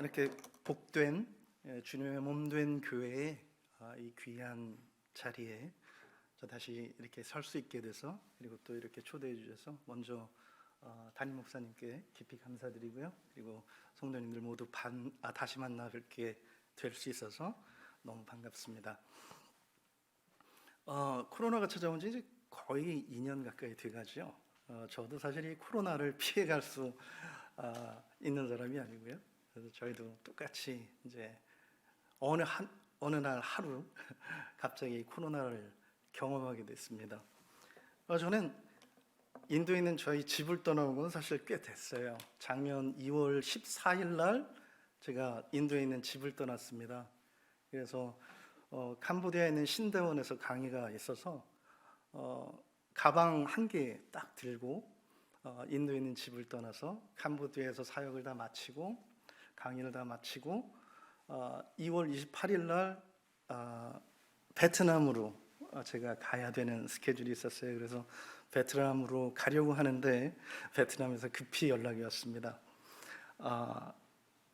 이렇게 복된 주님의 몸된 교회의 이 귀한 자리에 저 다시 이렇게 설 수 있게 돼서, 그리고 또 이렇게 초대해 주셔서 먼저 담임 목사님께 깊이 감사드리고요. 그리고 성도님들 모두 다시 만나 뵙게 될 수 있어서 너무 반갑습니다. 코로나가 찾아온 지 이제 거의 2년 가까이 돼가죠. 저도 사실 이 코로나를 피해갈 수 있는 사람이 아니고요. 그래서 저희도 똑같이 이제 어느 날 하루 갑자기 코로나를 경험하게 됐습니다. 저는 인도에 있는 저희 집을 떠나온 건 사실 꽤 됐어요. 작년 2월 14일 날 제가 인도에 있는 집을 떠났습니다. 그래서 캄보디아에 있는 신대원에서 강의가 있어서 가방 한 개 딱 들고 인도에 있는 집을 떠나서 캄보디아에서 사역을 다 마치고 강의를 다 마치고 2월 28일 날 베트남으로 제가 가야 되는 스케줄이 있었어요. 그래서 베트남으로 가려고 하는데 베트남에서 급히 연락이 왔습니다.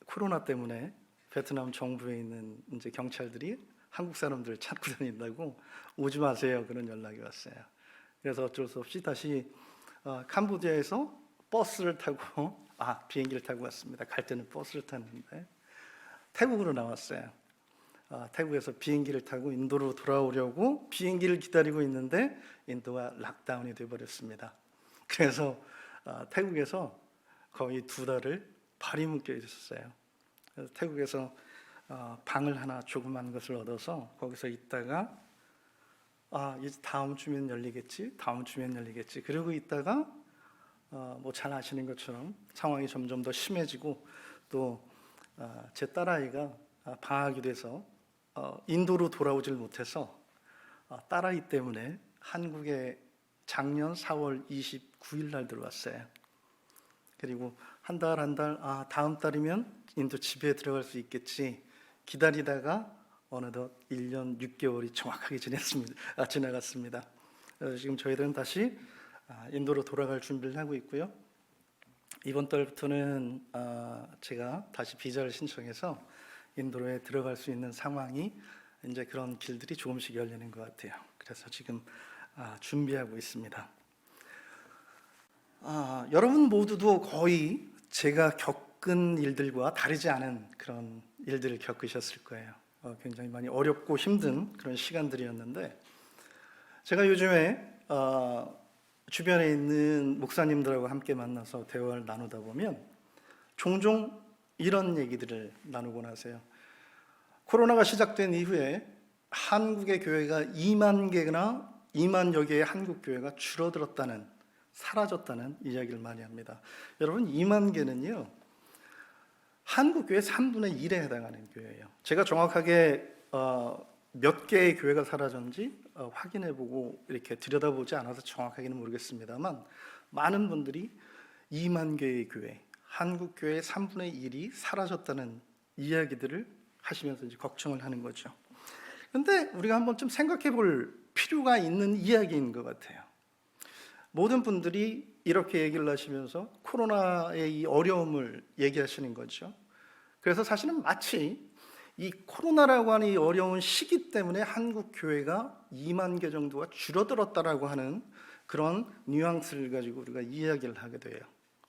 코로나 때문에 베트남 정부에 있는 이제 경찰들이 한국 사람들 찾고 다닌다고 오지 마세요, 그런 연락이 왔어요. 그래서 어쩔 수 없이 다시 캄보디아에서 버스를 타고 비행기를 타고 왔습니다. 갈 때는 버스를 탔는데 태국으로 나왔어요. 태국에서 비행기를 타고 인도로 돌아오려고 비행기를 기다리고 있는데 인도가 락다운이 되어버렸습니다. 그래서 태국에서 거의 2달을 발이 묶여 있었어요. 그래서 태국에서 방을 하나 조그만 것을 얻어서 거기서 있다가 이제 다음 주면 열리겠지 그러고 있다가 뭐 잘 아시는 것처럼 상황이 점점 더 심해지고 또 제 딸아이가 방학이 돼서 인도로 돌아오질 못해서 딸아이 때문에 한국에 작년 4월 29일 날 들어왔어요. 그리고 한 달 다음 달이면 인도 집에 들어갈 수 있겠지 기다리다가 어느덧 1년 6개월이 정확하게 지나갔습니다. 지금 저희들은 다시 인도로 돌아갈 준비를 하고 있고요. 이번 달부터는 제가 다시 비자를 신청해서 인도에 들어갈 수 있는 상황이 이제 그런 길들이 조금씩 열리는 것 같아요. 그래서 지금 준비하고 있습니다. 여러분 모두도 거의 제가 겪은 일들과 다르지 않은 그런 일들을 겪으셨을 거예요. 굉장히 많이 어렵고 힘든 그런 시간들이었는데 제가 요즘에 주변에 있는 목사님들하고 함께 만나서 대화를 나누다 보면 종종 이런 얘기들을 나누곤 하세요. 코로나가 시작된 이후에 한국의 교회가 2만여 개의 한국 교회가 사라졌다는 이야기를 많이 합니다. 여러분, 2만 개는요 한국 교회 3분의 1에 해당하는 교회예요. 제가 정확하게 몇 개의 교회가 사라졌는지 확인해보고 이렇게 들여다보지 않아서 정확하게는 모르겠습니다만 많은 분들이 2만 개의 교회, 한국 교회의 3분의 1이 사라졌다는 이야기들을 하시면서 이제 걱정을 하는 거죠. 그런데 우리가 한번 좀 생각해볼 필요가 있는 이야기인 것 같아요. 모든 분들이 이렇게 얘기를 하시면서 코로나의 이 어려움을 얘기하시는 거죠. 그래서 사실은 마치 이 코로나라고 하는 이 어려운 시기 때문에 한국 교회가 2만 개 정도가 줄어들었다라고 하는 그런 뉘앙스를 가지고 우리가 이야기를 하게 돼요.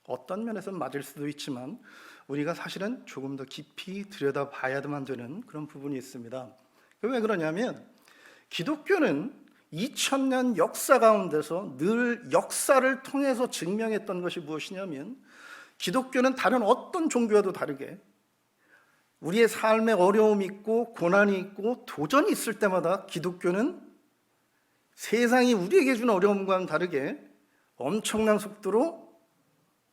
어떤 면에서는 맞을 수도 있지만 우리가 사실은 조금 더 깊이 들여다봐야만 되는 그런 부분이 있습니다. 왜 그러냐면 기독교는 2000년 역사 가운데서 늘 역사를 통해서 증명했던 것이 무엇이냐면 기독교는 다른 어떤 종교와도 다르게 우리의 삶에 어려움이 있고 고난이 있고 도전이 있을 때마다 기독교는 세상이 우리에게 준 어려움과는 다르게 엄청난 속도로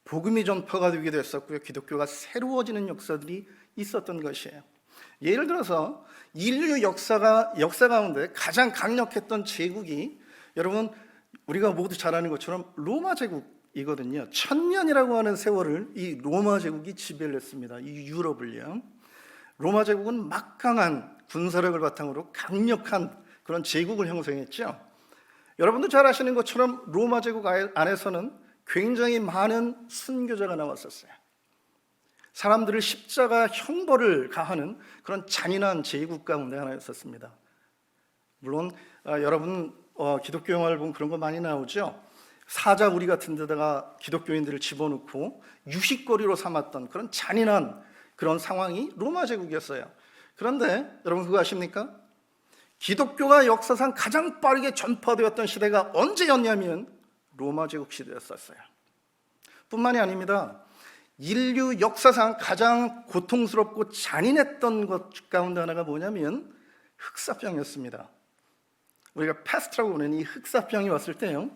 복음이 전파가 되게 됐었고요. 기독교가 새로워지는 역사들이 있었던 것이에요. 예를 들어서 인류 역사 가운데 가장 강력했던 제국이 여러분 우리가 모두 잘 아는 것처럼 로마 제국이거든요. 1000년이라고 하는 세월을 이 로마 제국이 지배를 했습니다. 이 유럽을요. 로마 제국은 막강한 군사력을 바탕으로 강력한 그런 제국을 형성했죠. 여러분도 잘 아시는 것처럼 로마 제국 안에서는 굉장히 많은 순교자가 나왔었어요. 사람들을 십자가 형벌을 가하는 그런 잔인한 제국 가운데 하나였었습니다. 물론 여러분 기독교 영화를 보면 그런 거 많이 나오죠. 사자우리 같은 데다가 기독교인들을 집어넣고 유식거리로 삼았던 그런 잔인한 그런 상황이 로마 제국이었어요. 그런데 여러분 그거 아십니까? 기독교가 역사상 가장 빠르게 전파되었던 시대가 언제였냐면 로마 제국 시대였었어요. 뿐만이 아닙니다. 인류 역사상 가장 고통스럽고 잔인했던 것 가운데 하나가 뭐냐면 흑사병이었습니다. 우리가 패스트라고 부르는 이 흑사병이 왔을 때요,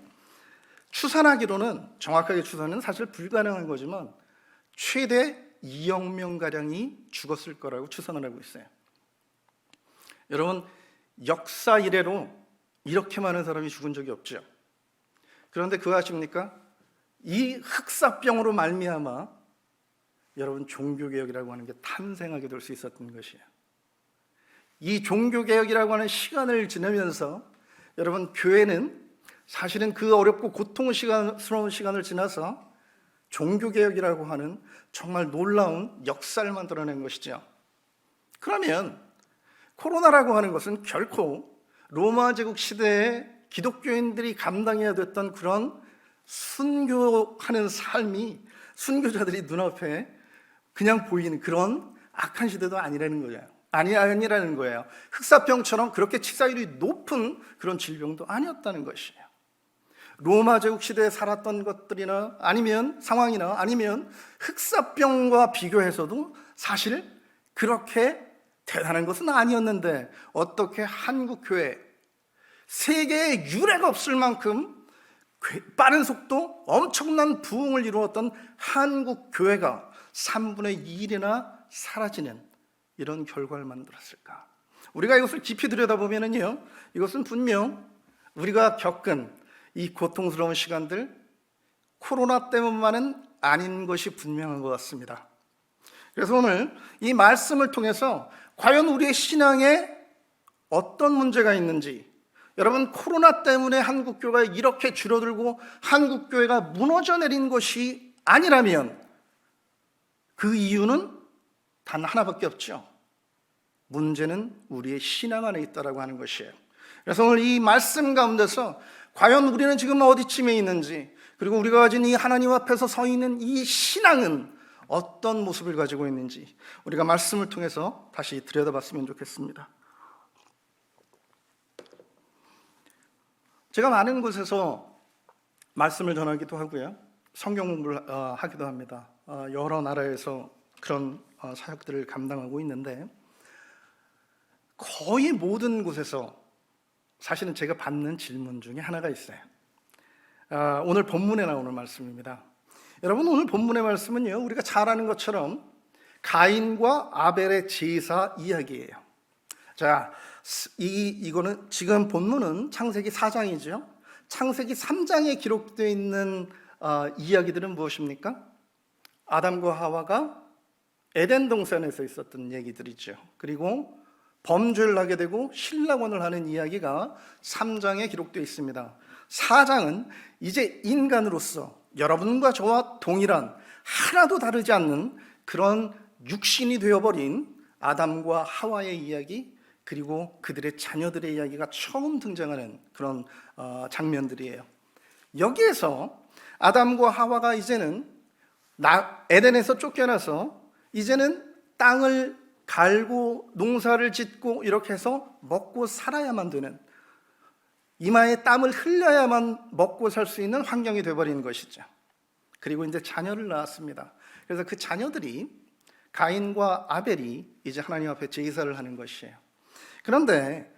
추산하기로는, 정확하게 추산은 사실 불가능한 거지만 최대 2억 명가량이 죽었을 거라고 추산을 하고 있어요. 여러분, 역사 이래로 이렇게 많은 사람이 죽은 적이 없죠. 그런데 그거 아십니까? 이 흑사병으로 말미암아 여러분 종교개혁이라고 하는 게 탄생하게 될 수 있었던 것이에요. 이 종교개혁이라고 하는 시간을 지나면서 여러분 교회는 사실은 그 어렵고 고통스러운 시간을 지나서 종교개혁이라고 하는 정말 놀라운 역사를 만들어낸 것이죠. 그러면 코로나라고 하는 것은 결코 로마 제국 시대에 기독교인들이 감당해야 됐던 그런 순교하는 삶이 순교자들이 눈앞에 그냥 보이는 그런 악한 시대도 아니라는 거예요. 아니라는 거예요. 흑사병처럼 그렇게 치사율이 높은 그런 질병도 아니었다는 것이에요. 로마 제국 시대에 살았던 것들이나 아니면 상황이나 아니면 흑사병과 비교해서도 사실 그렇게 대단한 것은 아니었는데 어떻게 한국 교회, 세계에 유례가 없을 만큼 빠른 속도, 엄청난 부흥을 이루었던 한국 교회가 3분의 2일이나 사라지는 이런 결과를 만들었을까? 우리가 이것을 깊이 들여다보면요, 이것은 분명 우리가 겪은 이 고통스러운 시간들, 코로나 때문만은 아닌 것이 분명한 것 같습니다. 그래서 오늘 이 말씀을 통해서 과연 우리의 신앙에 어떤 문제가 있는지, 여러분 코로나 때문에 한국교회가 이렇게 줄어들고 한국교회가 무너져 내린 것이 아니라면 그 이유는 단 하나밖에 없죠. 문제는 우리의 신앙 안에 있다라고 하는 것이에요. 그래서 오늘 이 말씀 가운데서 과연 우리는 지금 어디쯤에 있는지, 그리고 우리가 가진 이 하나님 앞에서 서 있는 이 신앙은 어떤 모습을 가지고 있는지 우리가 말씀을 통해서 다시 들여다봤으면 좋겠습니다. 제가 많은 곳에서 말씀을 전하기도 하고요, 성경 공부를 하기도 합니다. 여러 나라에서 그런 사역들을 감당하고 있는데 거의 모든 곳에서 사실은 제가 받는 질문 중에 하나가 있어요. 오늘 본문에 나오는 말씀입니다. 여러분, 오늘 본문의 말씀은요, 우리가 잘 아는 것처럼 가인과 아벨의 제사 이야기예요. 자, 이거는 지금 본문은 창세기 4장이죠. 창세기 3장에 기록되어 있는 이야기들은 무엇입니까? 아담과 하와가 에덴 동산에서 있었던 얘기들이죠. 그리고 범죄를 하게 되고 신랑원을 하는 이야기가 3장에 기록되어 있습니다. 4장은 이제 인간으로서 여러분과 저와 동일한, 하나도 다르지 않는 그런 육신이 되어버린 아담과 하와의 이야기, 그리고 그들의 자녀들의 이야기가 처음 등장하는 그런 장면들이에요. 여기에서 아담과 하와가 이제는 에덴에서 쫓겨나서 이제는 땅을 갈고 농사를 짓고 이렇게 해서 먹고 살아야만 되는, 이마에 땀을 흘려야만 먹고 살 수 있는 환경이 되어버린 것이죠. 그리고 이제 자녀를 낳았습니다. 그래서 그 자녀들이 가인과 아벨이 이제 하나님 앞에 제사를 하는 것이에요. 그런데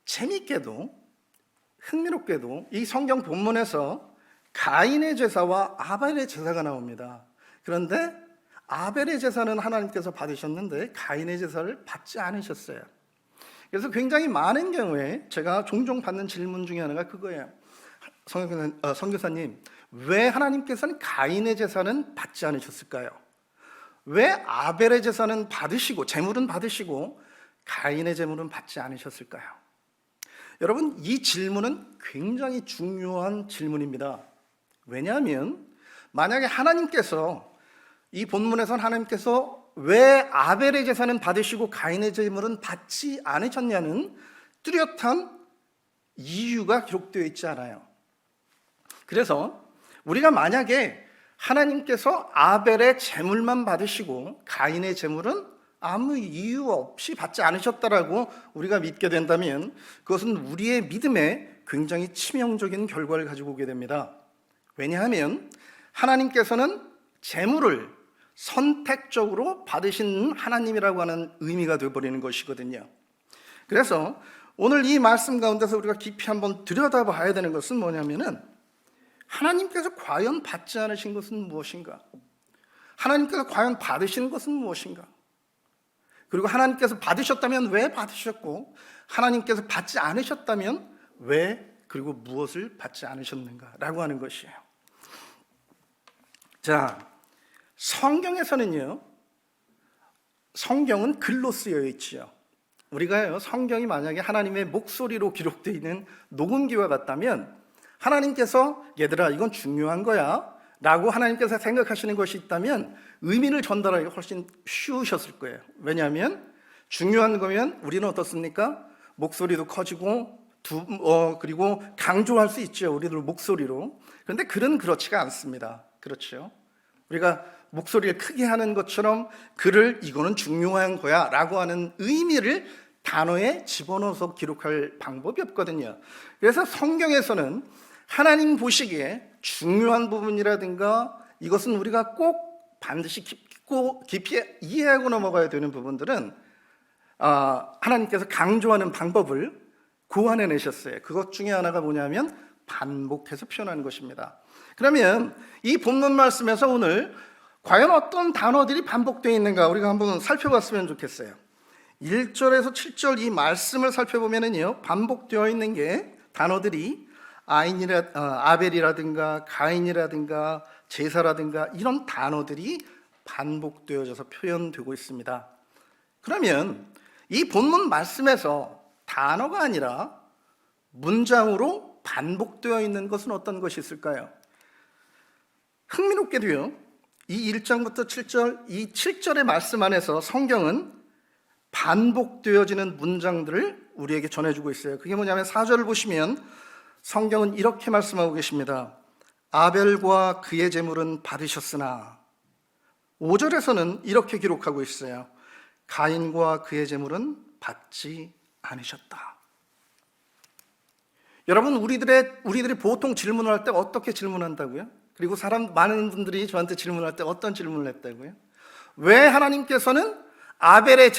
재미있게도 흥미롭게도 이 성경 본문에서 가인의 제사와 아벨의 제사가 나옵니다. 그런데 아벨의 제사는 하나님께서 받으셨는데 가인의 제사를 받지 않으셨어요. 그래서 굉장히 많은 경우에 제가 종종 받는 질문 중에 하나가 그거예요. 선교사님, 왜 하나님께서는 가인의 제사는 받지 않으셨을까요? 왜 아벨의 제사는 받으시고 제물은 받으시고 가인의 제물은 받지 않으셨을까요? 여러분, 이 질문은 굉장히 중요한 질문입니다. 왜냐하면 만약에 하나님께서 이 본문에선 하나님께서 왜 아벨의 제사는 받으시고 가인의 제물은 받지 않으셨냐는 뚜렷한 이유가 기록되어 있지 않아요. 그래서 우리가 만약에 하나님께서 아벨의 제물만 받으시고 가인의 제물은 아무 이유 없이 받지 않으셨다라고 우리가 믿게 된다면 그것은 우리의 믿음에 굉장히 치명적인 결과를 가지고 오게 됩니다. 왜냐하면 하나님께서는 제물을 선택적으로 받으신 하나님이라고 하는 의미가 되어버리는 것이거든요. 그래서 오늘 이 말씀 가운데서 우리가 깊이 한번 들여다봐야 되는 것은 뭐냐면은 하나님께서 과연 받지 않으신 것은 무엇인가? 하나님께서 과연 받으신 것은 무엇인가? 그리고 하나님께서 받으셨다면 왜 받으셨고 하나님께서 받지 않으셨다면 왜 그리고 무엇을 받지 않으셨는가라고 하는 것이에요. 자, 성경에서는요, 성경은 글로 쓰여 있지요. 우리가요, 성경이 만약에 하나님의 목소리로 기록되어 있는 녹음기와 같다면 하나님께서 얘들아 이건 중요한 거야 라고 하나님께서 생각하시는 것이 있다면 의미를 전달하기가 훨씬 쉬우셨을 거예요. 왜냐하면 중요한 거면 우리는 어떻습니까? 목소리도 커지고 그리고 강조할 수 있죠. 우리들 목소리로. 그런데 글은 그렇지가 않습니다. 그렇죠? 우리가 목소리를 크게 하는 것처럼 글을 이거는 중요한 거야 라고 하는 의미를 단어에 집어넣어서 기록할 방법이 없거든요. 그래서 성경에서는 하나님 보시기에 중요한 부분이라든가 이것은 우리가 꼭 반드시 깊이 이해하고 넘어가야 되는 부분들은 하나님께서 강조하는 방법을 고안해내셨어요. 그것 중에 하나가 뭐냐면 반복해서 표현하는 것입니다. 그러면 이 본문 말씀에서 오늘 과연 어떤 단어들이 반복되어 있는가 우리가 한번 살펴봤으면 좋겠어요. 1절에서 7절 이 말씀을 살펴보면은요, 반복되어 있는 게 단어들이 아벨이라든가 가인이라든가 제사라든가 이런 단어들이 반복되어져서 표현되고 있습니다. 그러면 이 본문 말씀에서 단어가 아니라 문장으로 반복되어 있는 것은 어떤 것이 있을까요? 흥미롭게도요, 이 1장부터 7절, 이 7절의 말씀 안에서 성경은 반복되어지는 문장들을 우리에게 전해주고 있어요. 그게 뭐냐면 4절을 보시면 성경은 이렇게 말씀하고 계십니다. 아벨과 그의 제물은 받으셨으나 5절에서는 이렇게 기록하고 있어요. 가인과 그의 제물은 받지 않으셨다. 여러분, 우리들이 보통 질문을 할 때 어떻게 질문한다고요? 그리고 많은 분들이 저한테 질문할 때 어떤 질문을 했다고요? 왜 하나님께서는 아벨의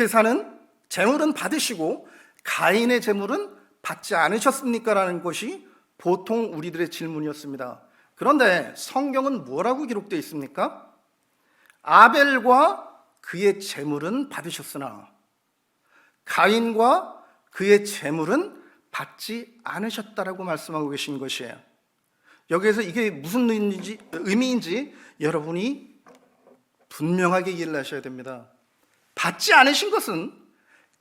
제물은 받으시고 가인의 제물은 받지 않으셨습니까? 라는 것이 보통 우리들의 질문이었습니다. 그런데 성경은 뭐라고 기록되어 있습니까? 아벨과 그의 제물은 받으셨으나 가인과 그의 제물은 받지 않으셨다라고 말씀하고 계신 것이에요. 여기에서 이게 무슨 의미인지 여러분이 분명하게 이해를 하셔야 됩니다. 받지 않으신 것은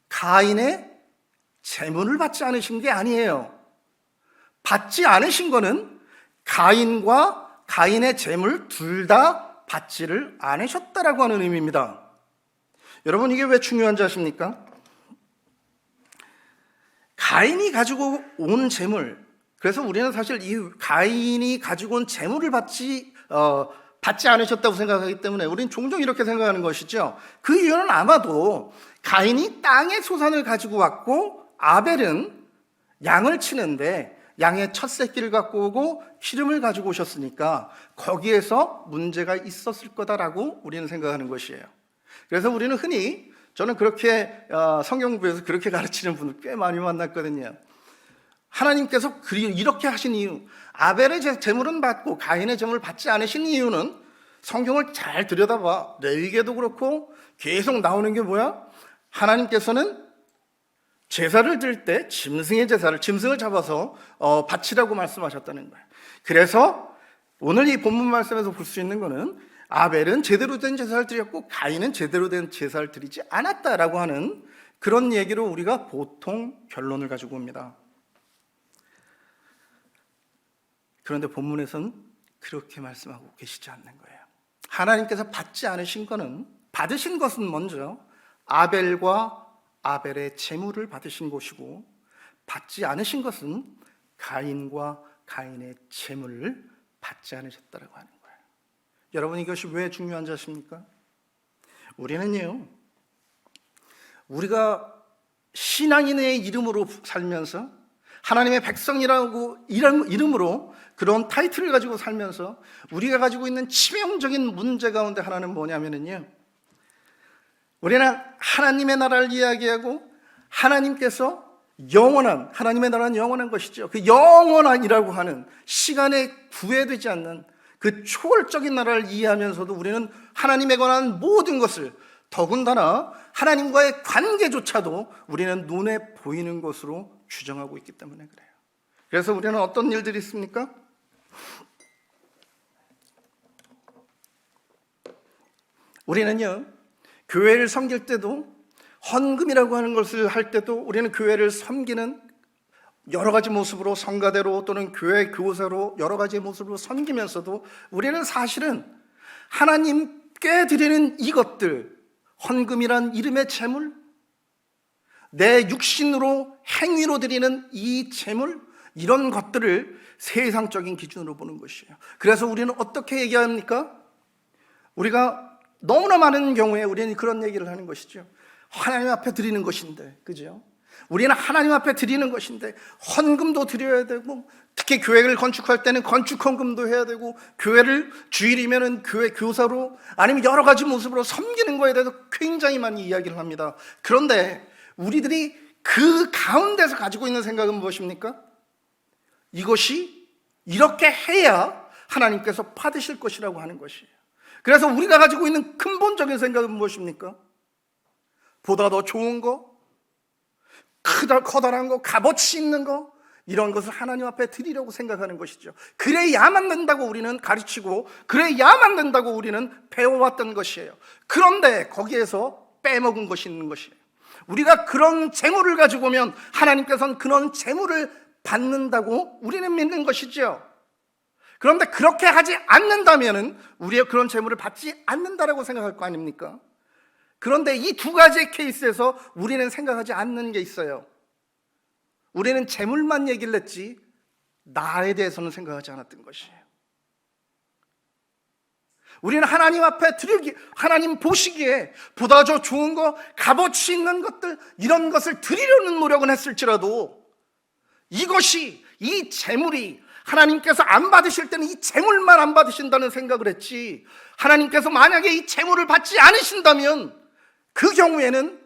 가인의 제물을 받지 않으신 게 아니에요. 받지 않으신 거는 가인과 가인의 제물 둘 다 받지를 않으셨다라고 하는 의미입니다. 여러분, 이게 왜 중요한지 아십니까? 가인이 가지고 온 제물, 그래서 우리는 사실 이 가인이 가지고 온 제물을 받지 않으셨다고 생각하기 때문에 우리는 종종 이렇게 생각하는 것이죠. 그 이유는 아마도 가인이 땅의 소산을 가지고 왔고 아벨은 양을 치는데 양의 첫 새끼를 갖고 오고 기름을 가지고 오셨으니까 거기에서 문제가 있었을 거다라고 우리는 생각하는 것이에요. 그래서 우리는 흔히, 저는 그렇게 성경 공부에서 그렇게 가르치는 분들 꽤 많이 만났거든요. 하나님께서 이렇게 하신 이유, 아벨의 제물은 받고 가인의 제물을 받지 않으신 이유는 성경을 잘 들여다봐. 레위기에도 그렇고 계속 나오는 게 뭐야? 하나님께서는 제사를 드릴 때 짐승을 잡아서 바치라고 말씀하셨다는 거예요. 그래서 오늘 이 본문 말씀에서 볼 수 있는 거는 아벨은 제대로 된 제사를 드렸고 가인은 제대로 된 제사를 드리지 않았다라고 하는 그런 얘기로 우리가 보통 결론을 가지고 옵니다. 그런데 본문에서는 그렇게 말씀하고 계시지 않는 거예요. 하나님께서 받지 않으신 것은, 받으신 것은 먼저 아벨과 아벨의 제물을 받으신 것이고, 받지 않으신 것은 가인과 가인의 제물을 받지 않으셨다라고 하는 거예요. 여러분, 이것이 왜 중요한 자십니까? 우리는요, 우리가 신앙인의 이름으로 살면서, 하나님의 백성이라고 이름으로 그런 타이틀을 가지고 살면서 우리가 가지고 있는 치명적인 문제 가운데 하나는 뭐냐면요, 우리는 하나님의 나라를 이야기하고, 하나님께서 영원한, 하나님의 나라는 영원한 것이죠. 그 영원한이라고 하는 시간에 구애되지 않는 그 초월적인 나라를 이해하면서도 우리는 하나님에 관한 모든 것을, 더군다나 하나님과의 관계조차도 우리는 눈에 보이는 것으로 규정하고 있기 때문에 그래요. 그래서 우리는 어떤 일들이 있습니까? 우리는요, 교회를 섬길 때도, 헌금이라고 하는 것을 할 때도 우리는 교회를 섬기는 여러 가지 모습으로, 성가대로 또는 교회 교사로 여러 가지 모습으로 섬기면서도 우리는 사실은 하나님께 드리는 이것들, 헌금이란 이름의 제물, 내 육신으로 행위로 드리는 이 제물, 이런 것들을 세상적인 기준으로 보는 것이에요. 그래서 우리는 어떻게 얘기합니까? 우리가 너무나 많은 경우에 우리는 그런 얘기를 하는 것이죠. 하나님 앞에 드리는 것인데, 그죠? 우리는 하나님 앞에 드리는 것인데 헌금도 드려야 되고, 특히 교회를 건축할 때는 건축 헌금도 해야 되고, 교회를 주일이면은 교회 교사로 아니면 여러 가지 모습으로 섬기는 거에 대해서 굉장히 많이 이야기를 합니다. 그런데 우리들이 그 가운데서 가지고 있는 생각은 무엇입니까? 이것이 이렇게 해야 하나님께서 받으실 것이라고 하는 것이에요. 그래서 우리가 가지고 있는 근본적인 생각은 무엇입니까? 보다 더 좋은 거, 커다란 거, 값어치 있는 거, 이런 것을 하나님 앞에 드리려고 생각하는 것이죠. 그래야만 된다고 우리는 가르치고, 그래야만 된다고 우리는 배워왔던 것이에요. 그런데 거기에서 빼먹은 것이 있는 것이에요. 우리가 그런 재물을 가지고 오면 하나님께서는 그런 재물을 받는다고 우리는 믿는 것이죠. 그런데 그렇게 하지 않는다면 우리의 그런 재물을 받지 않는다라고 생각할 거 아닙니까? 그런데 이 두 가지의 케이스에서 우리는 생각하지 않는 게 있어요. 우리는 재물만 얘기를 했지 나에 대해서는 생각하지 않았던 것이에요. 우리는 하나님 앞에 드리기, 하나님 보시기에 보다 더 좋은 거, 값어치 있는 것들, 이런 것을 드리려는 노력은 했을지라도 이것이, 이 재물이 하나님께서 안 받으실 때는 이 재물만 안 받으신다는 생각을 했지, 하나님께서 만약에 이 재물을 받지 않으신다면 그 경우에는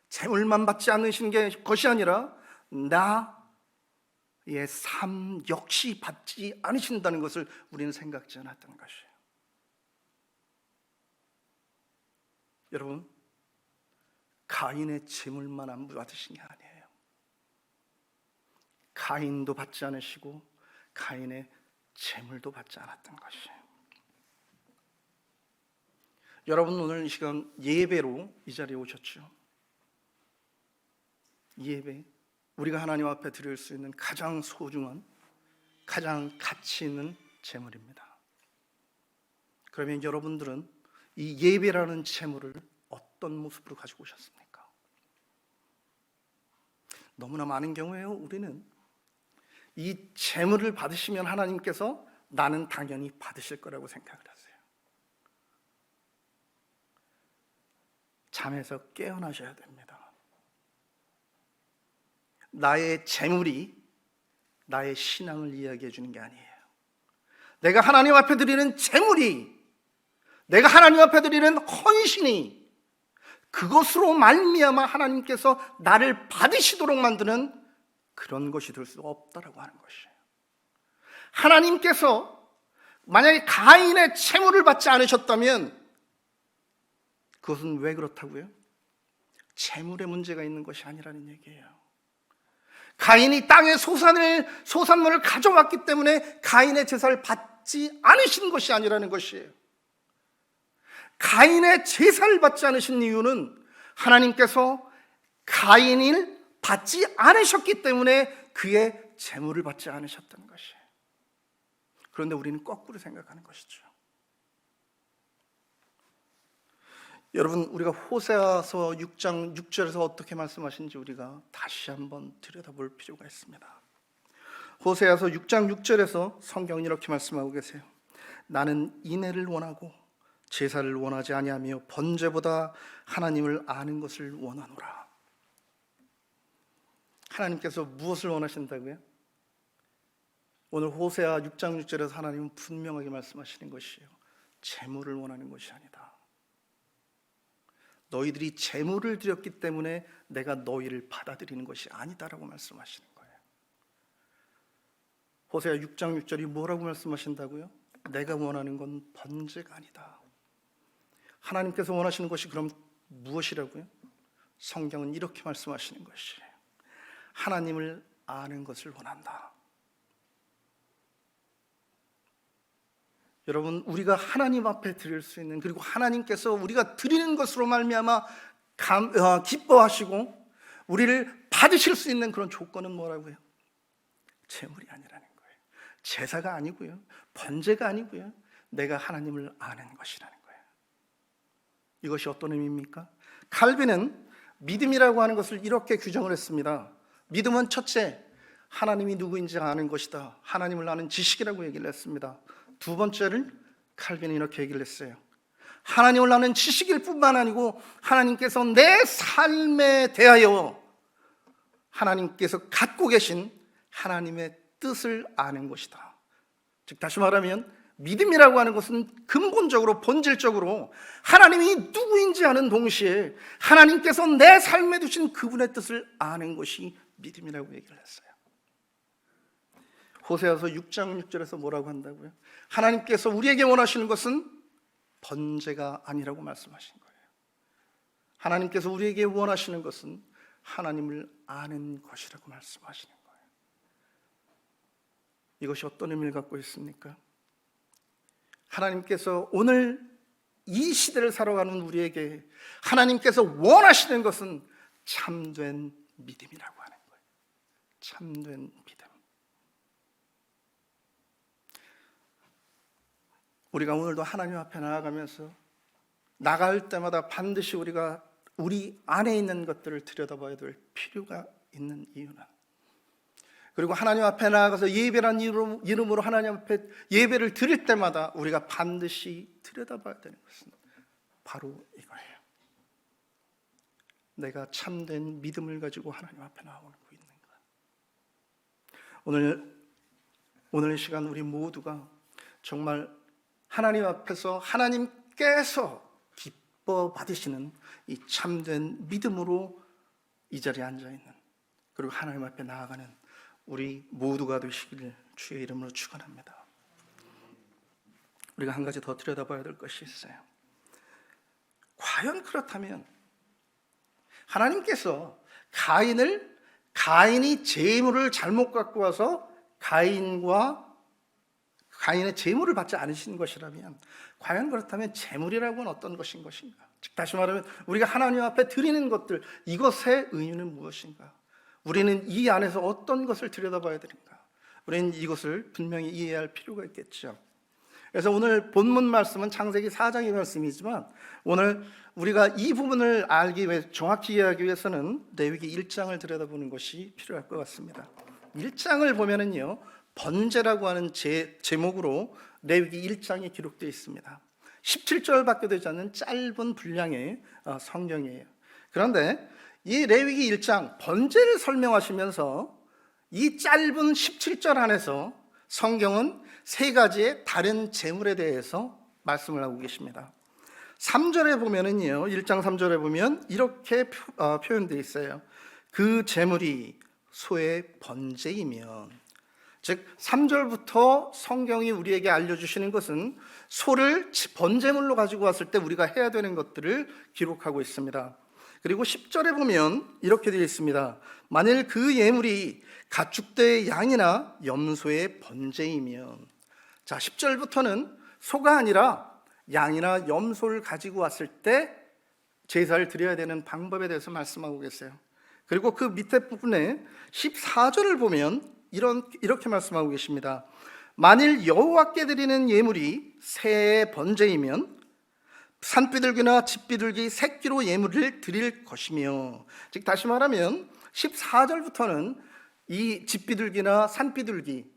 재물만 받지 않으신 것이 아니라 나의 삶 역시 받지 않으신다는 것을 우리는 생각지 않았던 것이에요. 여러분, 가인의 재물만 안 받으신 게 아니에요. 가인도 받지 않으시고 가인의 재물도 받지 않았던 것이에요. 여러분, 오늘 이 시간 예배로 이 자리에 오셨죠. 예배, 우리가 하나님 앞에 드릴 수 있는 가장 소중한, 가장 가치 있는 재물입니다. 그러면 여러분들은 이 예배라는 재물을 어떤 모습으로 가지고 오셨습니까? 너무나 많은 경우에요, 우리는 이 재물을 받으시면 하나님께서 나는 당연히 받으실 거라고 생각을 하세요. 잠에서 깨어나셔야 됩니다. 나의 재물이 나의 신앙을 이야기해 주는 게 아니에요. 내가 하나님 앞에 드리는 재물이, 내가 하나님 앞에 드리는 헌신이, 그것으로 말미암아 하나님께서 나를 받으시도록 만드는 그런 것이 될 수 없다라고 하는 것이에요. 하나님께서 만약에 가인의 재물을 받지 않으셨다면 그것은 왜 그렇다고요? 재물에 문제가 있는 것이 아니라는 얘기예요. 가인이 땅의 소산물을 가져왔기 때문에 가인의 제사를 받지 않으신 것이 아니라는 것이에요. 가인의 제사를 받지 않으신 이유는 하나님께서 가인을 받지 않으셨기 때문에 그의 재물을 받지 않으셨던 것이에요. 그런데 우리는 거꾸로 생각하는 것이죠. 여러분, 우리가 호세아서 6장 6절에서 어떻게 말씀하신지 우리가 다시 한번 들여다볼 필요가 있습니다. 호세아서 6장 6절에서 성경은 이렇게 말씀하고 계세요. 나는 인애를 원하고 제사를 원하지 아니하며 번제보다 하나님을 아는 것을 원하노라. 하나님께서 무엇을 원하신다고요? 오늘 호세아 6장 6절에서 하나님은 분명하게 말씀하시는 것이에요. 재물을 원하는 것이 아니다. 너희들이 재물을 드렸기 때문에 내가 너희를 받아들이는 것이 아니다라고 말씀하시는 거예요. 호세아 6장 6절이 뭐라고 말씀하신다고요? 내가 원하는 건 번제가 아니다. 하나님께서 원하시는 것이 그럼 무엇이라고요? 성경은 이렇게 말씀하시는 것이에요. 하나님을 아는 것을 원한다. 여러분, 우리가 하나님 앞에 드릴 수 있는, 그리고 하나님께서 우리가 드리는 것으로 말미암아 기뻐하시고 우리를 받으실 수 있는 그런 조건은 뭐라고요? 재물이 아니라는 거예요. 제사가 아니고요, 번제가 아니고요, 내가 하나님을 아는 것이라는 거예요. 이것이 어떤 의미입니까? 칼빈은 믿음이라고 하는 것을 이렇게 규정을 했습니다. 믿음은 첫째, 하나님이 누구인지 아는 것이다. 하나님을 아는 지식이라고 얘기를 했습니다. 두 번째를 칼빈은 이렇게 얘기를 했어요. 하나님을 아는 지식일 뿐만 아니고 하나님께서 내 삶에 대하여 하나님께서 갖고 계신 하나님의 뜻을 아는 것이다. 즉 다시 말하면 믿음이라고 하는 것은 근본적으로 본질적으로 하나님이 누구인지 아는 동시에 하나님께서 내 삶에 두신 그분의 뜻을 아는 것이 믿음이라고 얘기를 했어요. 호세아서 6장 6절에서 뭐라고 한다고요? 하나님께서 우리에게 원하시는 것은 번제가 아니라고 말씀하신 거예요. 하나님께서 우리에게 원하시는 것은 하나님을 아는 것이라고 말씀하시는 거예요. 이것이 어떤 의미를 갖고 있습니까? 하나님께서 오늘 이 시대를 살아가는 우리에게 하나님께서 원하시는 것은 참된 믿음이라고 하는 거예요. 참된 믿음. 우리가 오늘도 하나님 앞에 나아가면서 나갈 때마다 반드시 우리가 우리 안에 있는 것들을 들여다봐야 될 필요가 있는 이유는, 그리고 하나님 앞에 나아가서 예배란 이름으로 하나님 앞에 예배를 드릴 때마다 우리가 반드시 들여다봐야 되는 것은 바로 이거예요. 내가 참된 믿음을 가지고 하나님 앞에 나오고 있는가. 오늘 이 시간 우리 모두가 정말 하나님 앞에서 하나님께서 기뻐 받으시는 이 참된 믿음으로 이 자리에 앉아있는, 그리고 하나님 앞에 나아가는 우리 모두가 되시기를 주의 이름으로 축원합니다. 우리가 한 가지 더 들여다봐야 될 것이 있어요. 과연 그렇다면 하나님께서 가인이 재물을 잘못 갖고 와서 가인의 재물을 받지 않으신 것이라면, 과연 그렇다면 재물이라고 하는 어떤 것인 것인가? 즉 다시 말하면 우리가 하나님 앞에 드리는 것들, 이것의 의미는 무엇인가? 우리는 이 안에서 어떤 것을 들여다봐야 되는가? 우리는 이것을 분명히 이해할 필요가 있겠죠. 그래서 오늘 본문 말씀은 창세기 4장의 말씀이지만, 오늘 우리가 이 부분을 알기 위해, 정확히 이해하기 위해서는 레위기 1장을 들여다보는 것이 필요할 것 같습니다. 1장을 보면은요, 번제라고 하는 제목으로 레위기 1장에 기록되어 있습니다. 17절밖에 되지 않는 짧은 분량의 성경이에요. 그런데 이 레위기 1장 번제를 설명하시면서 이 짧은 17절 안에서 성경은 세 가지의 다른 제물에 대해서 말씀을 하고 계십니다. 3절에 보면은요, 1장 3절에 보면 이렇게 표현되어 있어요. 그 제물이 소의 번제이면, 즉 3절부터 성경이 우리에게 알려주시는 것은 소를 번제물로 가지고 왔을 때 우리가 해야 되는 것들을 기록하고 있습니다. 그리고 10절에 보면 이렇게 되어 있습니다. 만일 그 예물이 가축대의 양이나 염소의 번제이면, 자 10절부터는 소가 아니라 양이나 염소를 가지고 왔을 때 제사를 드려야 되는 방법에 대해서 말씀하고 계세요. 그리고 그 밑에 부분에 14절을 보면 이렇게 말씀하고 계십니다. 만일 여호와께 드리는 예물이 새의 번제이면 산비둘기나 집비둘기 새끼로 예물을 드릴 것이며, 즉 다시 말하면 14절부터는 이 집비둘기나 산비둘기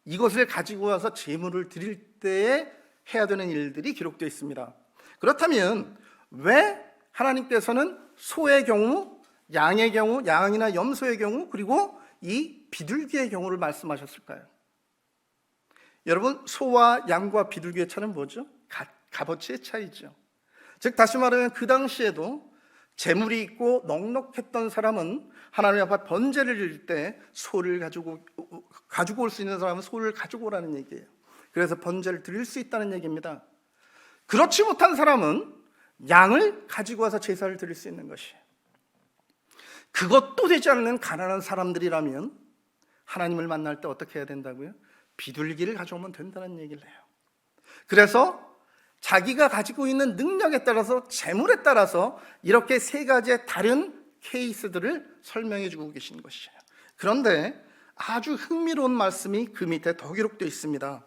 이것을 가지고 와서 제물을 드릴 때에 해야 되는 일들이 기록되어 있습니다. 그렇다면 왜 하나님께서는 소의 경우, 양의 경우, 양이나 염소의 경우, 그리고 이 비둘기의 경우를 말씀하셨을까요? 여러분, 소와 양과 비둘기의 차는 뭐죠? 값어치의 차이죠. 즉 다시 말하면 그 당시에도 재물이 있고 넉넉했던 사람은 하나님 앞에 번제를 드릴 때 소를 가지고 올 수 있는 사람은 소를 가지고 오라는 얘기예요. 그래서 번제를 드릴 수 있다는 얘기입니다. 그렇지 못한 사람은 양을 가지고 와서 제사를 드릴 수 있는 것이에요. 그것도 되지 않는 가난한 사람들이라면 하나님을 만날 때 어떻게 해야 된다고요? 비둘기를 가져오면 된다는 얘기를 해요. 그래서 자기가 가지고 있는 능력에 따라서, 재물에 따라서 이렇게 세 가지의 다른 케이스들을 설명해 주고 계신 것이에요. 그런데 아주 흥미로운 말씀이 그 밑에 더 기록되어 있습니다.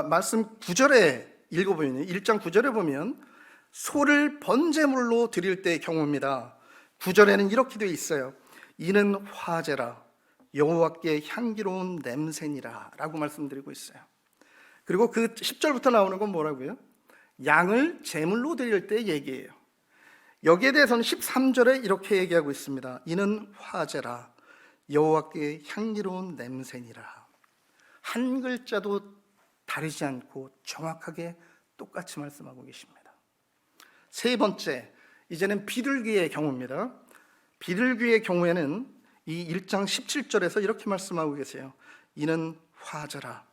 말씀 9절에 읽어보면, 1장 9절에 보면 소를 번제물로 드릴 때의 경우입니다. 9절에는 이렇게 되어 있어요. 이는 화제라, 여호와께 향기로운 냄새니라 라고 말씀드리고 있어요. 그리고 그 10절부터 나오는 건 뭐라고요? 양을 제물로 드릴 때 얘기예요. 여기에 대해서는 13절에 이렇게 얘기하고 있습니다. 이는 화제라, 여호와께 향기로운 냄새니라. 한 글자도 다르지 않고 정확하게 똑같이 말씀하고 계십니다. 세 번째, 이제는 비둘기의 경우입니다. 비둘기의 경우에는 이 1장 17절에서 이렇게 말씀하고 계세요. 이는 화제라,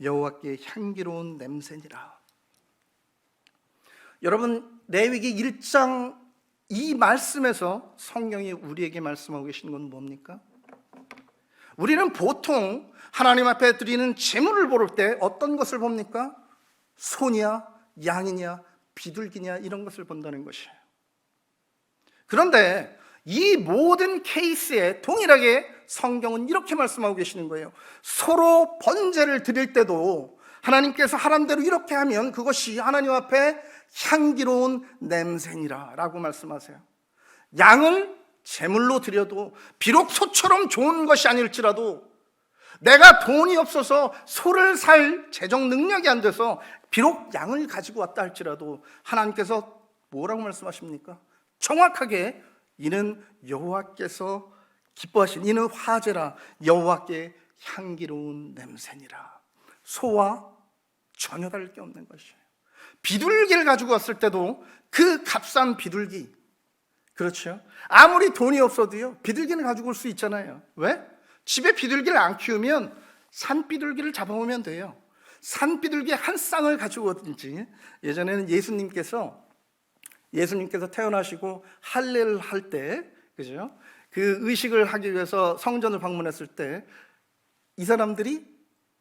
여호와께 향기로운 냄새니라. 여러분, 레위기 1장 이 말씀에서 성경이 우리에게 말씀하고 계시는 건 뭡니까? 우리는 보통 하나님 앞에 드리는 제물을 볼 때 어떤 것을 봅니까? 소냐, 양이냐, 비둘기냐, 이런 것을 본다는 것이에요. 그런데 이 모든 케이스에 동일하게 성경은 이렇게 말씀하고 계시는 거예요. 서로 번제를 드릴 때도 하나님께서 하란 대로 이렇게 하면 그것이 하나님 앞에 향기로운 냄새니라 라고 말씀하세요. 양을 제물로 드려도 비록 소처럼 좋은 것이 아닐지라도, 내가 돈이 없어서 소를 살 재정 능력이 안 돼서 비록 양을 가지고 왔다 할지라도 하나님께서 뭐라고 말씀하십니까? 정확하게 이는 여호와께서 기뻐하신, 이는 화제라, 여호와께 향기로운 냄새니라. 소와 전혀 다를 게 없는 것이에요. 비둘기를 가지고 왔을 때도 그 값싼 비둘기, 그렇죠? 아무리 돈이 없어도요, 비둘기는 가지고 올 수 있잖아요. 왜? 집에 비둘기를 안 키우면 산비둘기를 잡아오면 돼요. 산비둘기 한 쌍을 가지고 오든지. 예전에는 예수님께서 태어나시고 할례를 할 때, 그죠? 그 의식을 하기 위해서 성전을 방문했을 때 이 사람들이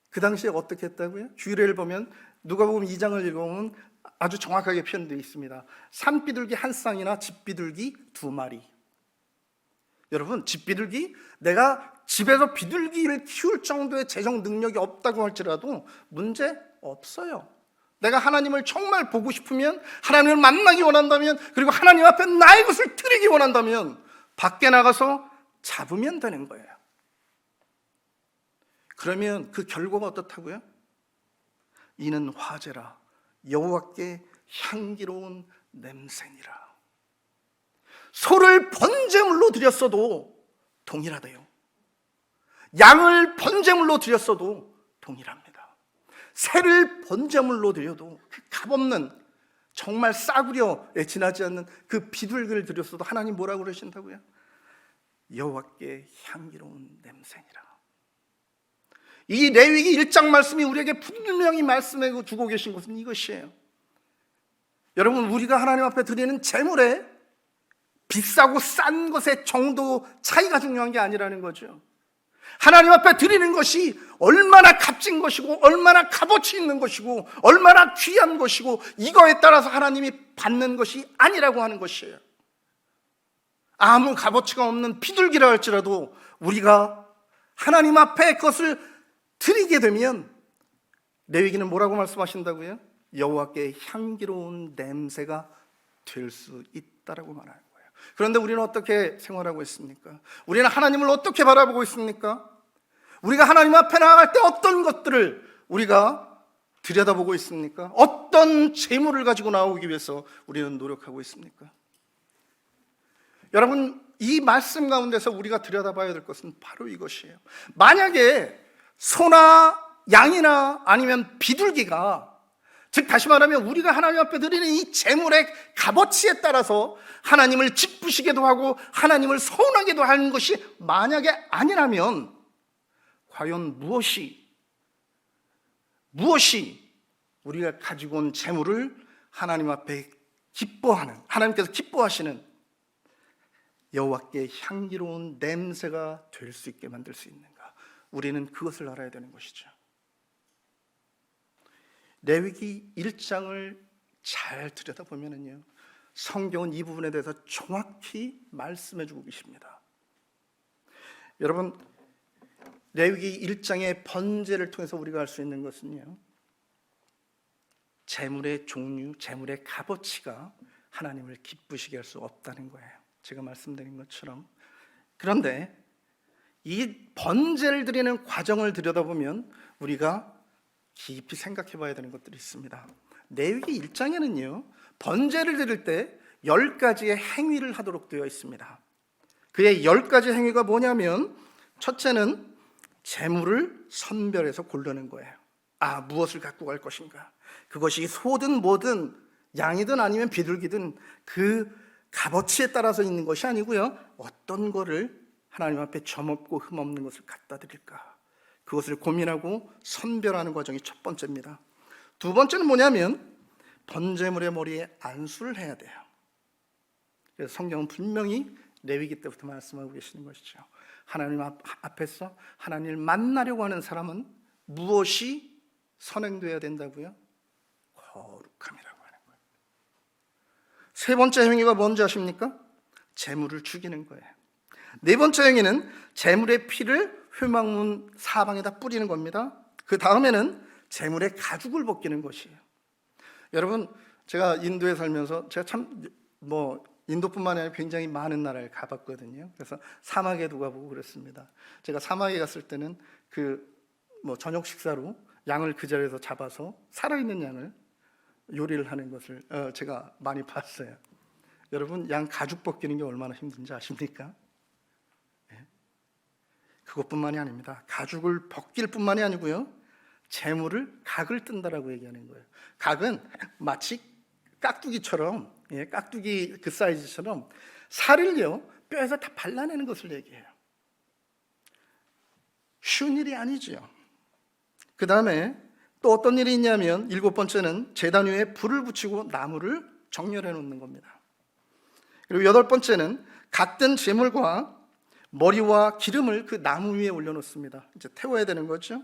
그 당시에 어떻게 했다고요? 규례를 보면, 누가복음 2장을 읽어보면 아주 정확하게 표현되어 있습니다. 산비둘기 한 쌍이나 집비둘기 2마리. 여러분, 집비둘기, 내가 집에서 비둘기를 키울 정도의 재정 능력이 없다고 할지라도 문제 없어요. 내가 하나님을 정말 보고 싶으면, 하나님을 만나기 원한다면, 그리고 하나님 앞에 나의 것을 드리기 원한다면 밖에 나가서 잡으면 되는 거예요. 그러면 그 결과가 어떻다고요? 이는 화제라, 여호와께 향기로운 냄새니라. 소를 번제물로 드렸어도 동일하대요. 양을 번제물로 드렸어도 동일합니다. 새를 번제물로 드려도 그 값없는, 정말 싸구려에 지나지 않는 그 비둘기를 드렸어도 하나님 뭐라고 그러신다고요? 여호와께 향기로운 냄새니라. 이 레위기 1장 말씀이 우리에게 분명히 말씀해 주고 계신 것은 이것이에요. 여러분, 우리가 하나님 앞에 드리는 제물에 비싸고 싼 것의 정도 차이가 중요한 게 아니라는 거죠. 하나님 앞에 드리는 것이 얼마나 값진 것이고, 얼마나 값어치 있는 것이고, 얼마나 귀한 것이고, 이거에 따라서 하나님이 받는 것이 아니라고 하는 것이에요. 아무 값어치가 없는 비둘기라 할지라도 우리가 하나님 앞에 그것을 드리게 되면, 레위기는 뭐라고 말씀하신다고요? 여호와께 향기로운 냄새가 될 수 있다라고 말하는 거예요. 그런데 우리는 어떻게 생활하고 있습니까? 우리는 하나님을 어떻게 바라보고 있습니까? 우리가 하나님 앞에 나아갈 때 어떤 것들을 우리가 들여다보고 있습니까? 어떤 재물을 가지고 나오기 위해서 우리는 노력하고 있습니까? 여러분, 이 말씀 가운데서 우리가 들여다봐야 될 것은 바로 이것이에요. 만약에 소나 양이나 아니면 비둘기가, 즉 다시 말하면 우리가 하나님 앞에 드리는 이 재물의 값어치에 따라서 하나님을 기쁘시게도 하고 하나님을 서운하게도 하는 것이 만약에 아니라면 과연 무엇이 우리가 가지고 온 재물을 하나님 앞에 기뻐하는, 하나님께서 기뻐하시는 여호와께 향기로운 냄새가 될 수 있게 만들 수 있는가? 우리는 그것을 알아야 되는 것이죠. 레위기 1장을 잘 들여다보면요, 성경은 이 부분에 대해서 정확히 말씀해 주고 계십니다. 여러분, 레위기 1장의 번제를 통해서 우리가 알 수 있는 것은요, 재물의 종류, 재물의 값어치가 하나님을 기쁘시게 할 수 없다는 거예요. 제가 말씀드린 것처럼. 그런데 이 번제를 드리는 과정을 들여다보면 우리가 깊이 생각해 봐야 되는 것들이 있습니다. 레위기 1장에는요, 번제를 드릴 때 10가지의 행위를 하도록 되어 있습니다. 그의 10가지 행위가 뭐냐면, 첫째는 재물을 선별해서 고르는 거예요. 무엇을 갖고 갈 것인가? 그것이 소든 뭐든 양이든 아니면 비둘기든 그 값어치에 따라서 있는 것이 아니고요, 어떤 거를 하나님 앞에 점없고 흠없는 것을 갖다 드릴까? 그것을 고민하고 선별하는 과정이 첫 번째입니다. 두 번째는 뭐냐면 번제물의 머리에 안수를 해야 돼요. 그래서 성경은 분명히 레위기 때부터 말씀하고 계시는 것이죠. 하나님 앞에서 하나님을 만나려고 하는 사람은 무엇이 선행되어야 된다고요? 거룩함이라고 하는 거예요. 세 번째 행위가 뭔지 아십니까? 재물을 죽이는 거예요. 네 번째 행위는 재물의 피를 회막문 사방에다 뿌리는 겁니다. 그 다음에는 재물의 가죽을 벗기는 것이에요. 여러분, 제가 인도에 살면서 제가 참 인도뿐만 아니라 굉장히 많은 나라를 가봤거든요. 그래서 사막에도 가보고 그랬습니다. 제가 사막에 갔을 때는 저녁 식사로 양을 그 자리에서 잡아서 살아있는 양을 요리를 하는 것을 제가 많이 봤어요. 여러분, 양 가죽 벗기는 게 얼마나 힘든지 아십니까? 그것뿐만이 아닙니다. 가죽을 벗길 뿐만이 아니고요, 재물을 각을 뜬다라고 얘기하는 거예요. 각은 마치 깍두기처럼, 깍두기 그 사이즈처럼 살을요 뼈에서 다 발라내는 것을 얘기해요. 쉬운 일이 아니죠. 그 다음에 또 어떤 일이 있냐면, 일곱 번째는 제단 위에 불을 붙이고 나무를 정렬해 놓는 겁니다. 그리고 여덟 번째는 각든 재물과 머리와 기름을 그 나무 위에 올려놓습니다. 이제 태워야 되는 거죠.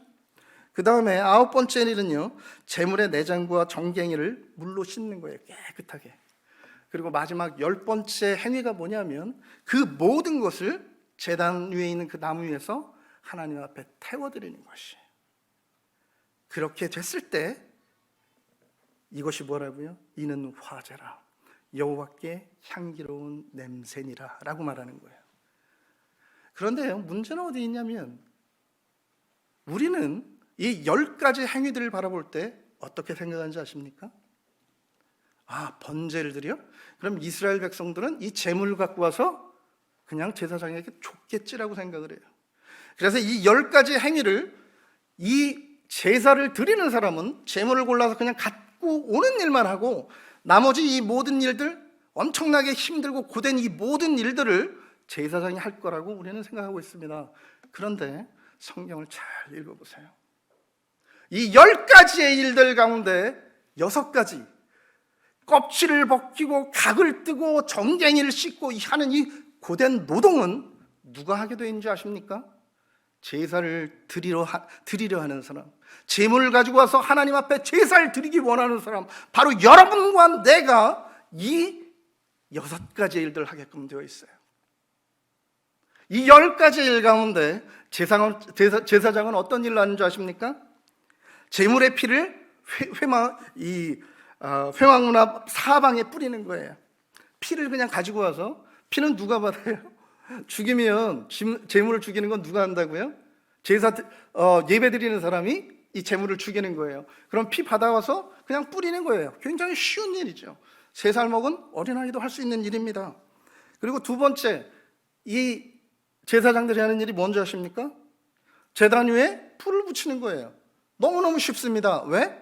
그 다음에 아홉 번째 일은요, 재물의 내장과 정갱이를 물로 씻는 거예요, 깨끗하게. 그리고 마지막 열 번째 행위가 뭐냐면, 그 모든 것을 제단 위에 있는 그 나무 위에서 하나님 앞에 태워드리는 것이에요. 그렇게 됐을 때 이것이 뭐라고요? 이는 화제라, 여호와께 향기로운 냄새니라 라고 말하는 거예요. 그런데요, 문제는 어디 있냐면, 우리는 이 10가지 행위들을 바라볼 때 어떻게 생각하는지 아십니까? 번제를 드려? 그럼 이스라엘 백성들은 이 재물을 갖고 와서 그냥 제사장에게 줬겠지라고 생각을 해요. 그래서 이 10가지 행위를, 이 제사를 드리는 사람은 재물을 골라서 그냥 갖고 오는 일만 하고, 나머지 이 모든 일들, 엄청나게 힘들고 고된 이 모든 일들을 제사장이 할 거라고 우리는 생각하고 있습니다. 그런데 성경을 잘 읽어보세요. 이 10가지의 일들 가운데 6가지, 껍질을 벗기고 각을 뜨고 정갱이를 씻고 하는 이 고된 노동은 누가 하게 되는 줄 아십니까? 제사를 드리려 하는 사람, 제물을 가지고 와서 하나님 앞에 제사를 드리기 원하는 사람, 바로 여러분과 내가 이 6가지 일들을 하게끔 되어 있어요. 이 10가지 일 가운데 제사장은 어떤 일을 하는 줄 아십니까? 제물의 피를 회막문 앞 사방에 뿌리는 거예요. 피를 그냥 가지고 와서, 피는 누가 받아요? 죽이면 제물을 죽이는 건 누가 한다고요? 예배 드리는 사람이 이 제물을 죽이는 거예요. 그럼 피 받아와서 그냥 뿌리는 거예요. 굉장히 쉬운 일이죠. 3살 먹은 어린아이도 할 수 있는 일입니다. 그리고 두 번째, 이 제사장들이 하는 일이 뭔지 아십니까? 제단 위에 불을 붙이는 거예요. 너무너무 쉽습니다. 왜?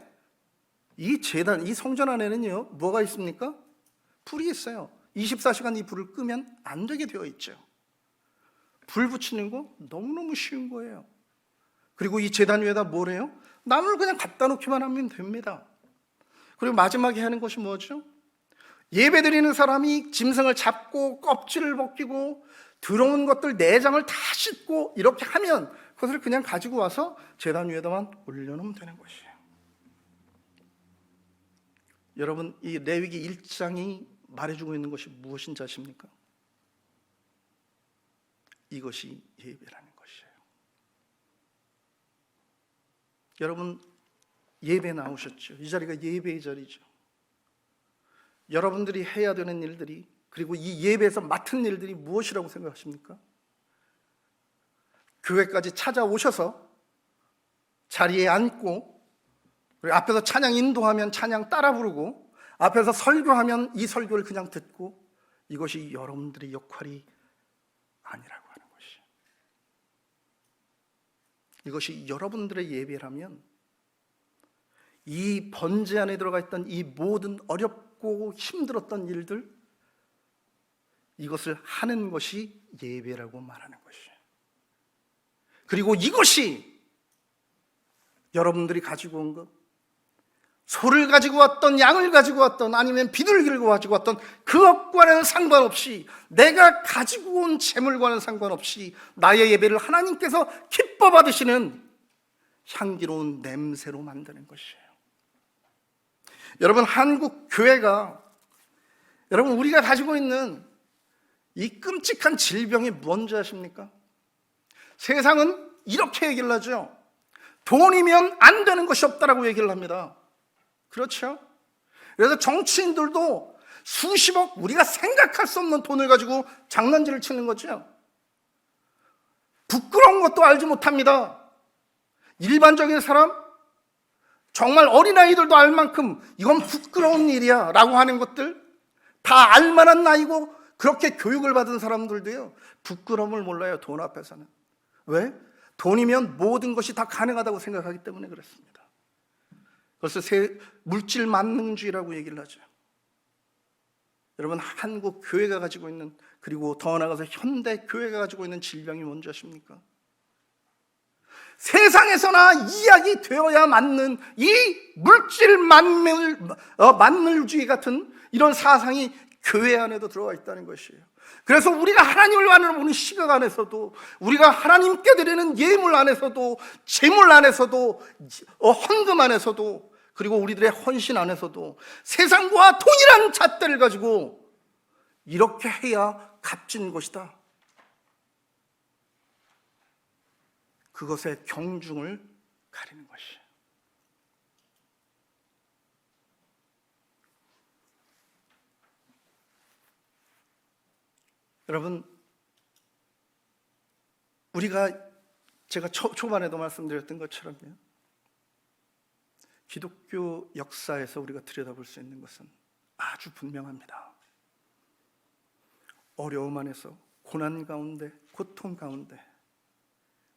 이 성전 안에는요, 뭐가 있습니까? 불이 있어요. 24시간 이 불을 끄면 안 되게 되어 있죠. 불 붙이는 거 너무너무 쉬운 거예요. 그리고 이 제단 위에다 뭘 해요? 나무를 그냥 갖다 놓기만 하면 됩니다. 그리고 마지막에 하는 것이 뭐죠? 예배 드리는 사람이 짐승을 잡고 껍질을 벗기고 들어온 것들 내장을 다 씻고 이렇게 하면 그것을 그냥 가지고 와서 제단 위에다만 올려놓으면 되는 것이에요. 여러분, 이 레위기 1장이 말해주고 있는 것이 무엇인지 아십니까? 이것이 예배라는 것이에요. 여러분, 예배 나오셨죠? 이 자리가 예배의 자리죠. 여러분들이 해야 되는 일들이, 그리고 이 예배에서 맡은 일들이 무엇이라고 생각하십니까? 교회까지 찾아오셔서 자리에 앉고, 그리고 앞에서 찬양 인도하면 찬양 따라 부르고, 앞에서 설교하면 이 설교를 그냥 듣고, 이것이 여러분들의 역할이 아니라고 하는 것이에요. 이것이 여러분들의 예배라면 이 번제 안에 들어가 있던 이 모든 어렵고 힘들었던 일들, 이것을 하는 것이 예배라고 말하는 것이에요. 그리고 이것이 여러분들이 가지고 온 것, 소를 가지고 왔던, 양을 가지고 왔던, 아니면 비둘기를 가지고 왔던, 그것과는 상관없이, 내가 가지고 온 재물과는 상관없이 나의 예배를 하나님께서 기뻐 받으시는 향기로운 냄새로 만드는 것이에요. 여러분, 한국 교회가, 여러분, 우리가 가지고 있는 이 끔찍한 질병이 뭔지 아십니까? 세상은 이렇게 얘기를 하죠. 돈이면 안 되는 것이 없다라고 얘기를 합니다. 그렇죠? 그래서 정치인들도 수십억, 우리가 생각할 수 없는 돈을 가지고 장난질을 치는 거죠. 부끄러운 것도 알지 못합니다. 일반적인 사람, 정말 어린아이들도 알 만큼 이건 부끄러운 일이야 라고 하는 것들 다 알만한 나이고, 그렇게 교육을 받은 사람들도요, 부끄러움을 몰라요. 돈 앞에서는. 왜? 돈이면 모든 것이 다 가능하다고 생각하기 때문에 그렇습니다. 그래서 물질 만능주의라고 얘기를 하죠. 여러분, 한국 교회가 가지고 있는, 그리고 더 나아가서 현대 교회가 가지고 있는 질병이 뭔지 아십니까? 세상에서나 이야기 되어야 맞는 이 물질 만물주의 같은 이런 사상이 교회 안에도 들어와 있다는 것이에요. 그래서 우리가 하나님을 바라보는 시각 안에서도, 우리가 하나님께 드리는 예물 안에서도, 재물 안에서도, 헌금 안에서도, 그리고 우리들의 헌신 안에서도 세상과 동일한 잣대를 가지고 이렇게 해야 값진 것이다, 그것의 경중을 가리는 것이에요. 여러분, 제가 초반에도 말씀드렸던 것처럼요, 기독교 역사에서 우리가 들여다볼 수 있는 것은 아주 분명합니다. 어려움 안에서, 고난 가운데, 고통 가운데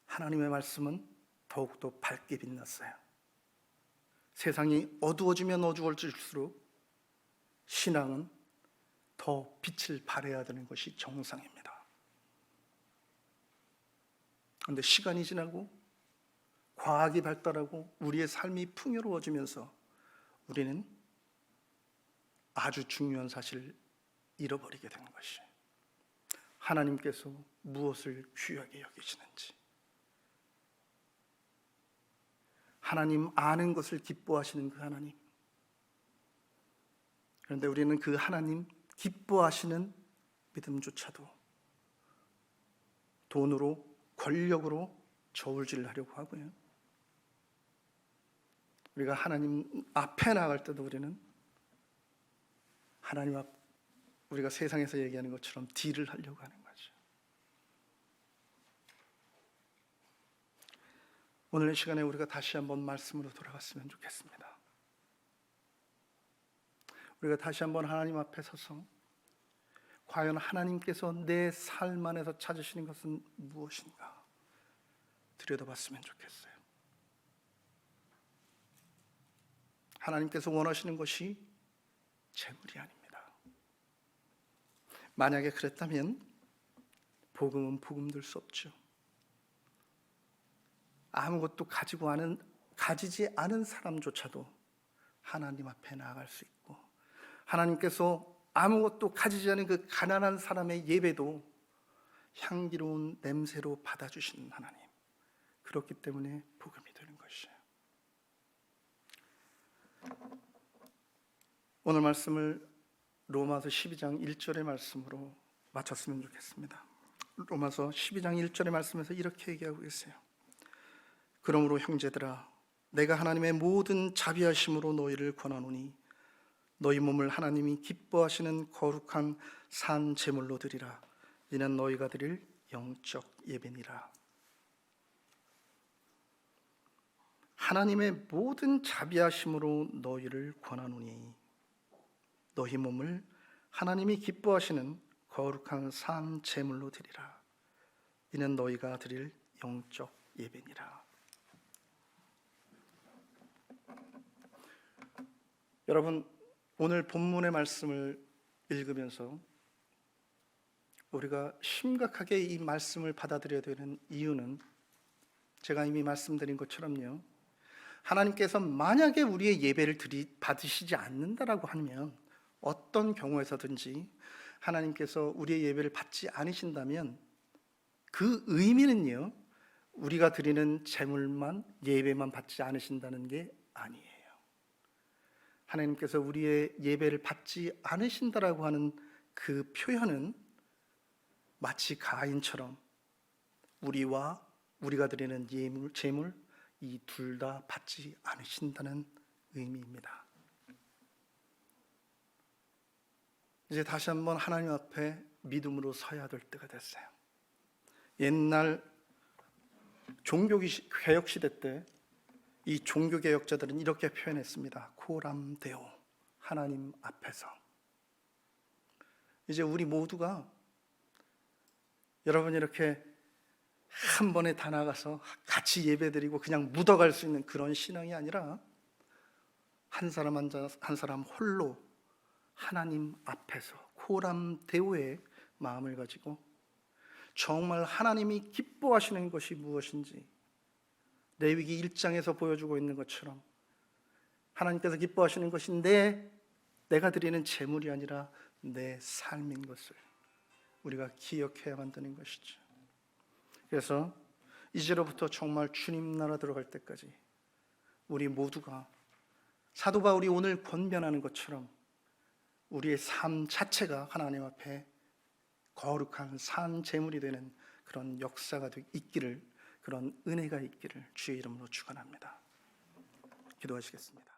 하나님의 말씀은 더욱더 밝게 빛났어요. 세상이 어두워지면 어두워질수록 신앙은 더 빛을 발해야 되는 것이 정상입니다. 그런데 시간이 지나고 과학이 발달하고 우리의 삶이 풍요로워지면서 우리는 아주 중요한 사실을 잃어버리게 되는 것이에요. 하나님께서 무엇을 귀하게 여기시는지, 하나님 아는 것을 기뻐하시는 그 하나님. 그런데 우리는 그 하나님 기뻐하시는 믿음조차도 돈으로, 권력으로 저울질하려고 하고요, 우리가 하나님 앞에 나갈 때도 우리는 하나님 앞, 우리가 세상에서 얘기하는 것처럼 딜을 하려고 하는 거죠. 오늘 이 시간에 우리가 다시 한번 말씀으로 돌아갔으면 좋겠습니다. 우리가 다시 한번 하나님 앞에 서서 과연 하나님께서 내 삶 안에서 찾으시는 것은 무엇인가 들여다봤으면 좋겠어요. 하나님께서 원하시는 것이 재물이 아닙니다. 만약에 그랬다면 복음은 복음 될 수 없죠. 아무것도 가지지 않은 사람조차도 하나님 앞에 나아갈 수 있고, 하나님께서 아무것도 가지지 않은 그 가난한 사람의 예배도 향기로운 냄새로 받아주시는 하나님, 그렇기 때문에 복음이 되는 것이에요. 오늘 말씀을 로마서 12장 1절의 말씀으로 마쳤으면 좋겠습니다. 로마서 12장 1절의 말씀에서 이렇게 얘기하고 계세요. 그러므로 형제들아, 내가 하나님의 모든 자비하심으로 너희를 권하노니 너희 몸을 하나님이 기뻐하시는 거룩한 산 제물로 드리라. 이는 너희가 드릴 영적 예배니라. 하나님의 모든 자비하심으로 너희를 권하노니 너희 몸을 하나님이 기뻐하시는 거룩한 산 제물로 드리라. 이는 너희가 드릴 영적 예배니라. 여러분, 오늘 본문의 말씀을 읽으면서 우리가 심각하게 이 말씀을 받아들여야 되는 이유는, 제가 이미 말씀드린 것처럼요, 하나님께서 만약에 우리의 예배를 받으시지 않는다라고 하면, 어떤 경우에서든지 하나님께서 우리의 예배를 받지 않으신다면 그 의미는요, 우리가 드리는 제물만, 예배만 받지 않으신다는 게 아니에요. 하나님께서 우리의 예배를 받지 않으신다라고 하는 그 표현은 마치 가인처럼 우리가 드리는 제물, 이 둘 다 받지 않으신다는 의미입니다. 이제 다시 한번 하나님 앞에 믿음으로 서야 될 때가 됐어요. 옛날 종교개혁 시대 때 이 종교개혁자들은 이렇게 표현했습니다. 코람 데오, 하나님 앞에서. 이제 우리 모두가, 여러분, 이렇게 한 번에 다 나가서 같이 예배드리고 그냥 묻어갈 수 있는 그런 신앙이 아니라 한 사람 한 사람 홀로 하나님 앞에서 코람 데오의 마음을 가지고 정말 하나님이 기뻐하시는 것이 무엇인지, 레위기 1장에서 보여주고 있는 것처럼 하나님께서 기뻐하시는 것이 내가 드리는 제물이 아니라 내 삶인 것을 우리가 기억해야만 되는 것이죠. 그래서 이제로부터 정말 주님 나라 들어갈 때까지 우리 모두가 사도 바울이 오늘 권면하는 것처럼 우리의 삶 자체가 하나님 앞에 거룩한 산 제물이 되는 그런 역사가 있기를, 그런 은혜가 있기를 주의 이름으로 축원합니다. 기도하시겠습니다.